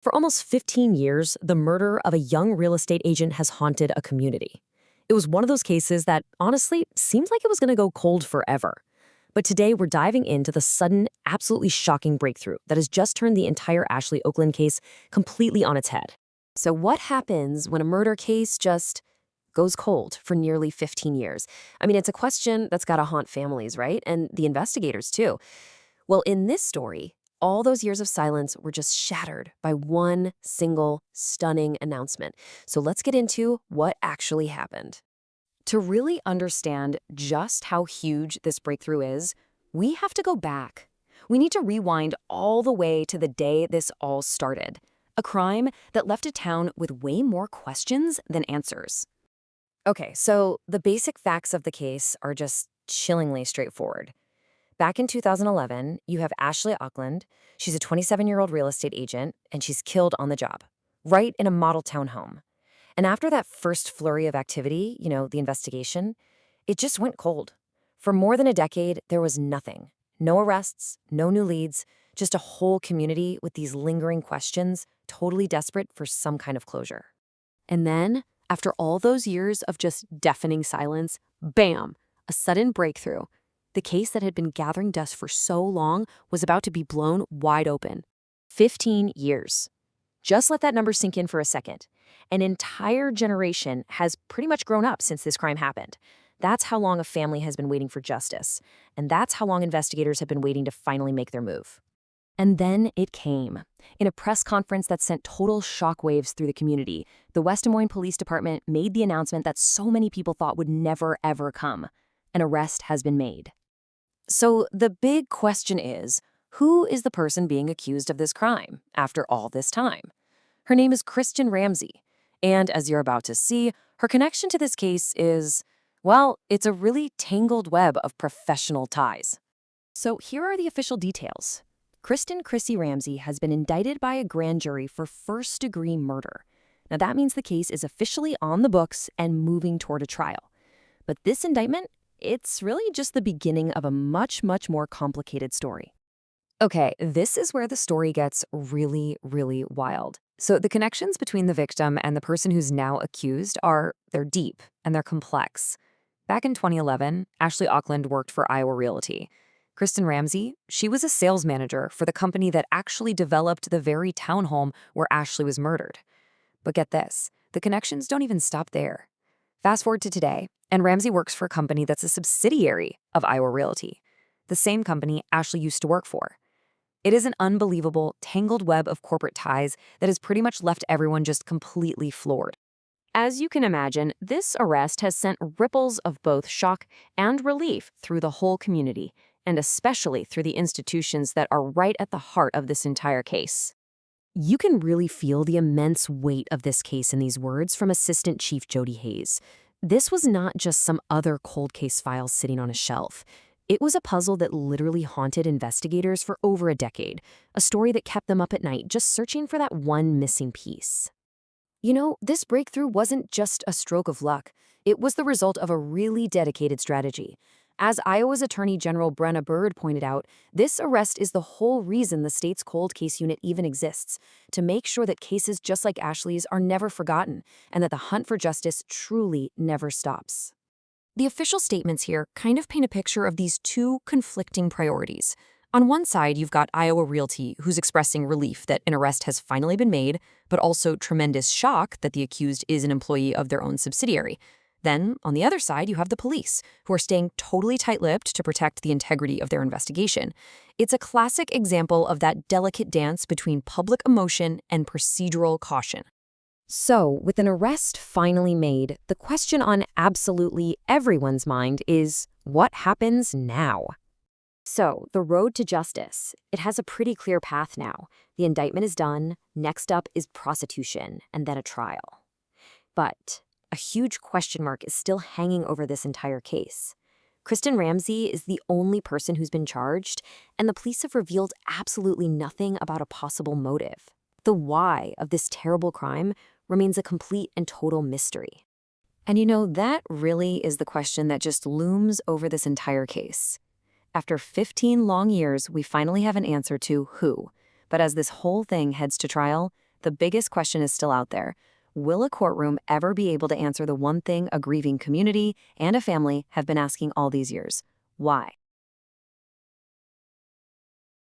For almost 15 years, the murder of a young real estate agent has haunted a community. It was one of those cases that, honestly, seemed like it was going to go cold forever. But today, we're diving into the sudden, absolutely shocking breakthrough that has just turned the entire Ashley Okland case completely on its head. So what happens when a murder case just goes cold for nearly 15 years? I mean, it's a question that's got to haunt families, right? And the investigators, too. Well, in this story, all those years of silence were just shattered by one single stunning announcement. So let's get into what actually happened. To really understand just how huge this breakthrough is, we have to go back. We need to rewind all the way to the day this all started. A crime that left a town with way more questions than answers. Okay, so the basic facts of the case are just chillingly straightforward. Back in 2011, you have Ashley Okland. She's a 27-year-old real estate agent, and she's killed on the job, right in a model townhome. And after that first flurry of activity, the investigation, it just went cold. For more than a decade, there was nothing. No arrests, no new leads, just a whole community with these lingering questions, totally desperate for some kind of closure. And then, after all those years of just deafening silence, bam, a sudden breakthrough. The case that had been gathering dust for so long was about to be blown wide open. 15 years. Just let that number sink in for a second. An entire generation has pretty much grown up since this crime happened. That's how long a family has been waiting for justice. And that's how long investigators have been waiting to finally make their move. And then it came. In a press conference that sent total shockwaves through the community, the West Des Moines Police Department made the announcement that so many people thought would never, ever come. An arrest has been made. So the big question is, who is the person being accused of this crime after all this time? Her name is Kristen Ramsey. And as you're about to see, her connection to this case is, well, it's a really tangled web of professional ties. So here are the official details. Kristen Chrissy Ramsey has been indicted by a grand jury for first-degree murder. Now that means the case is officially on the books and moving toward a trial. But this indictment, it's really just the beginning of a much, much more complicated story. Okay, this is where the story gets really, really wild. So the connections between the victim and the person who's now accused they're deep and they're complex. Back in 2011, Ashley Okland worked for Iowa Realty. Kristen Ramsey, she was a sales manager for the company that actually developed the very townhome where Ashley was murdered. But get this, the connections don't even stop there. Fast forward to today, and Ramsey works for a company that's a subsidiary of Iowa Realty, the same company Ashley used to work for. It is an unbelievable, tangled web of corporate ties that has pretty much left everyone just completely floored. As you can imagine, this arrest has sent ripples of both shock and relief through the whole community, and especially through the institutions that are right at the heart of this entire case. You can really feel the immense weight of this case in these words from Assistant Chief Jody Hayes. This was not just some other cold case file sitting on a shelf. It was a puzzle that literally haunted investigators for over a decade, a story that kept them up at night just searching for that one missing piece. This breakthrough wasn't just a stroke of luck. It was the result of a really dedicated strategy. As Iowa's Attorney General Brenna Bird pointed out, this arrest is the whole reason the state's cold case unit even exists, to make sure that cases just like Ashley's are never forgotten and that the hunt for justice truly never stops. The official statements here kind of paint a picture of these two conflicting priorities. On one side, you've got Iowa Realty, who's expressing relief that an arrest has finally been made, but also tremendous shock that the accused is an employee of their own subsidiary. Then, on the other side, you have the police, who are staying totally tight-lipped to protect the integrity of their investigation. It's a classic example of that delicate dance between public emotion and procedural caution. So, with an arrest finally made, the question on absolutely everyone's mind is, what happens now? So, the road to justice, it has a pretty clear path now. The indictment is done, next up is prosecution, and then a trial. But a huge question mark is still hanging over this entire case. Kristen Ramsey is the only person who's been charged, and the police have revealed absolutely nothing about a possible motive. The why of this terrible crime remains a complete and total mystery. And that really is the question that just looms over this entire case. After 15 long years, we finally have an answer to who. But as this whole thing heads to trial, the biggest question is still out there. Will a courtroom ever be able to answer the one thing a grieving community and a family have been asking all these years? Why?